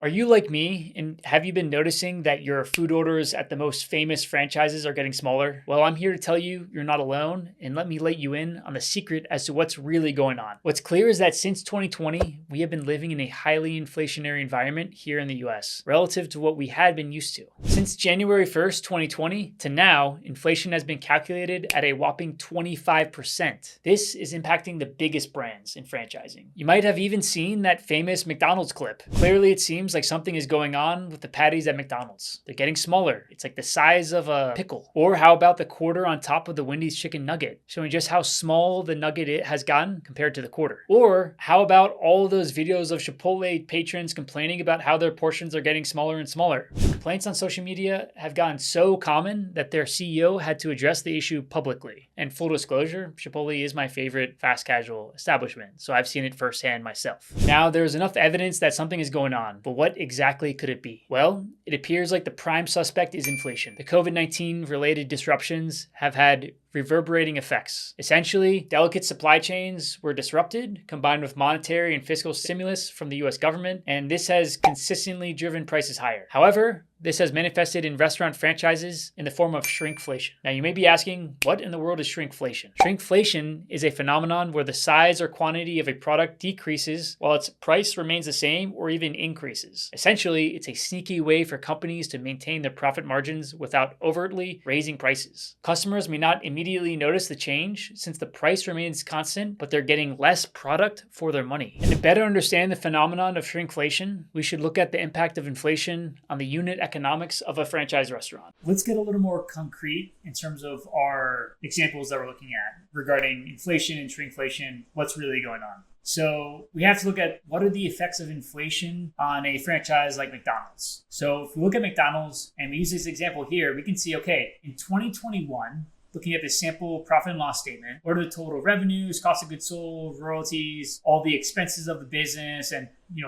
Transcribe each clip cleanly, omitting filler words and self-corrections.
Are you like me? And have you been noticing that your food orders at the most famous franchises are getting smaller? Well, I'm here to tell you you're not alone, and let me let you in on the secret as to what's really going on. What's clear is that since 2020, we have been living in a highly inflationary environment here in the US, relative to what we had been used to. Since January 1st, 2020 to now, inflation has been calculated at a whopping 25%. This is impacting the biggest brands in franchising. You might have even seen that famous McDonald's clip. Clearly, it seems like something is going on with the patties at McDonald's. They're getting smaller. It's like the size of a pickle. Or how about the quarter on top of the Wendy's chicken nugget, showing just how small the nugget it has gotten compared to the quarter? Or how about all of those videos of Chipotle patrons complaining about how their portions are getting smaller and smaller? Complaints on social media have gotten so common that their CEO had to address the issue publicly. And full disclosure, Chipotle is my favorite fast casual establishment, so I've seen it firsthand myself. Now, there's enough evidence that something is going on, but what exactly could it be? Well, it appears like the prime suspect is inflation. The COVID-19 related disruptions have had reverberating effects. Essentially, delicate supply chains were disrupted, combined with monetary and fiscal stimulus from the US government, and this has consistently driven prices higher. However, this has manifested in restaurant franchises in the form of shrinkflation. Now, you may be asking, what in the world is shrinkflation? Shrinkflation is a phenomenon where the size or quantity of a product decreases while its price remains the same or even increases. Essentially, it's a sneaky way for companies to maintain their profit margins without overtly raising prices. Customers may not immediately notice the change since the price remains constant, but they're getting less product for their money. And to better understand the phenomenon of shrinkflation, we should look at the impact of inflation on the unit economics of a franchise restaurant. Let's get a little more concrete in terms of our examples that we're looking at regarding inflation and shrinkflation, what's really going on. So we have to look at what are the effects of inflation on a franchise like McDonald's. So if we look at McDonald's and we use this example here, we can see, okay, in 2021, looking at the sample profit and loss statement, what are the total revenues, cost of goods sold, royalties, all the expenses of the business, and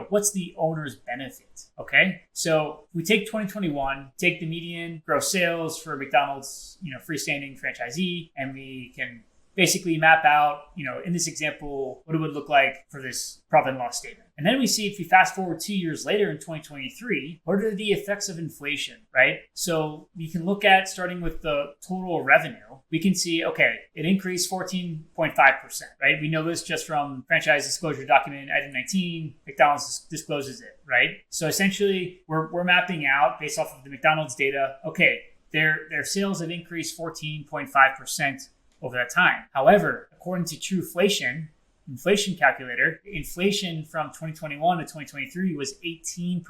what's the owner's benefit? Okay, so we take 2021, take the median gross sales for McDonald's, freestanding franchisee, and we can basically map out, in this example, what it would look like for this profit and loss statement. And then we see, if we fast forward 2 years later in 2023, what are the effects of inflation, right? So we can look at, starting with the total revenue, we can see, okay, it increased 14.5%, right? We know this just from franchise disclosure document item 19, McDonald's discloses it, right? So essentially, we're mapping out based off of the McDonald's data, okay, their sales have increased 14.5% over that time. However, according to Trueflation, inflation calculator, inflation from 2021 to 2023 was 18%.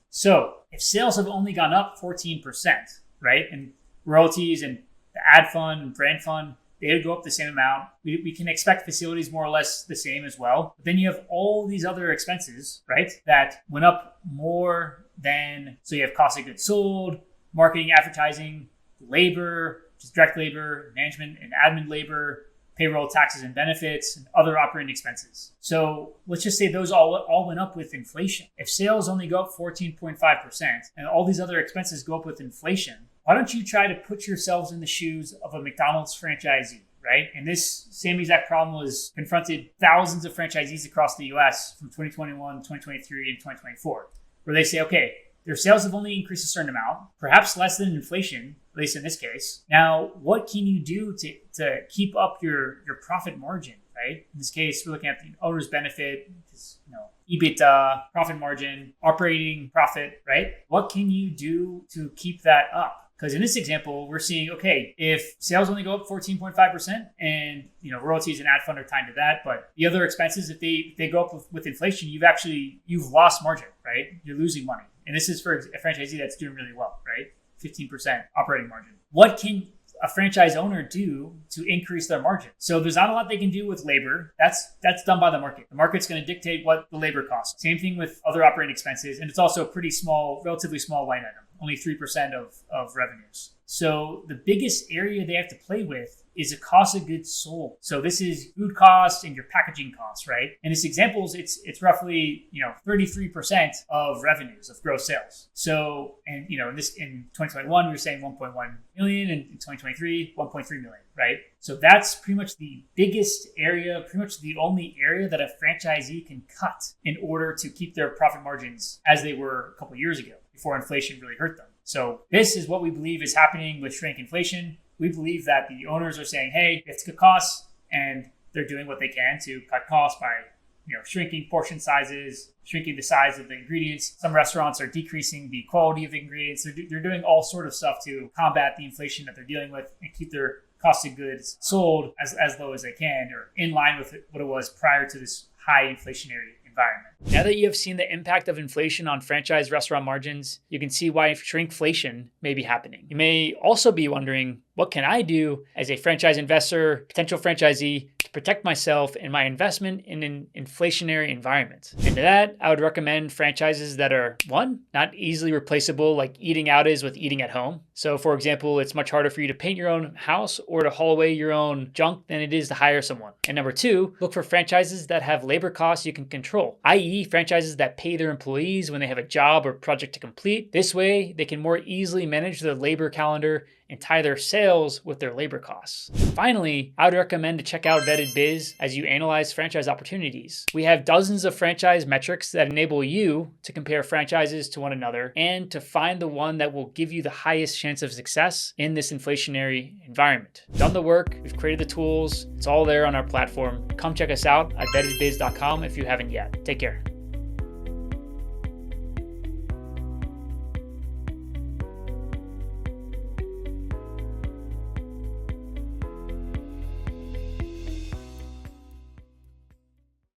So if sales have only gone up 14%, right, and royalties and the ad fund and brand fund, they would go up the same amount. We can expect facilities more or less the same as well. But then you have all these other expenses, right, that went up more than, so you have cost of goods sold, marketing, advertising, labor, which is direct labor, management and admin labor, payroll, taxes and benefits, and other operating expenses. So let's just say those all went up with inflation. If sales only go up 14.5% and all these other expenses go up with inflation, why don't you try to put yourselves in the shoes of a McDonald's franchisee, right? And this same exact problem was confronted thousands of franchisees across the US from 2021, 2023, and 2024, where they say, okay, their sales have only increased a certain amount, perhaps less than inflation, at least in this case. Now, what can you do to keep up your profit margin, right? In this case, we're looking at the owner's benefit, which is, EBITDA, profit margin, operating profit, right? What can you do to keep that up? Because in this example, we're seeing, okay, if sales only go up 14.5% and, royalties and ad fund are tied to that, but the other expenses, if they go up with inflation, you've lost margin, right? You're losing money. And this is for a franchisee that's doing really well, right? 15% operating margin. What can a franchise owner do to increase their margin? So there's not a lot they can do with labor. That's done by the market. The market's going to dictate what the labor costs. Same thing with other operating expenses. And it's also a pretty small, relatively small line item. only 3% of revenues. So the biggest area they have to play with is a cost of goods sold. So this is food costs and your packaging costs, right? In this example, it's roughly 33% of revenues of gross sales. So in 2021 we were saying 1.1 million, and in 2023 1.3 million, right? So that's pretty much the biggest area, pretty much the only area that a franchisee can cut in order to keep their profit margins as they were a couple of years ago before inflation really hurt them. So this is what we believe is happening with shrinkflation. We believe that the owners are saying, hey, it's cut costs, and they're doing what they can to cut costs by shrinking portion sizes, shrinking the size of the ingredients. Some restaurants are decreasing the quality of the ingredients. They're doing all sort of stuff to combat the inflation that they're dealing with and keep their cost of goods sold as low as they can, or in line with what it was prior to this high inflationary environment. Now that you have seen the impact of inflation on franchise restaurant margins, you can see why shrinkflation may be happening. You may also be wondering, what can I do as a franchise investor, potential franchisee, to protect myself and my investment in an inflationary environment? And to that, I would recommend franchises that are, one, not easily replaceable like eating out is with eating at home. So for example, it's much harder for you to paint your own house or to haul away your own junk than it is to hire someone. And number two, look for franchises that have labor costs you can control, i.e. franchises that pay their employees when they have a job or project to complete. This way, they can more easily manage their labor calendar and tie their sales with their labor costs. Finally, I would recommend to check out Vetted Biz as you analyze franchise opportunities. We have dozens of franchise metrics that enable you to compare franchises to one another and to find the one that will give you the highest chance of success in this inflationary environment. We've done the work, we've created the tools, it's all there on our platform. Come check us out at vettedbiz.com if you haven't yet. Take care.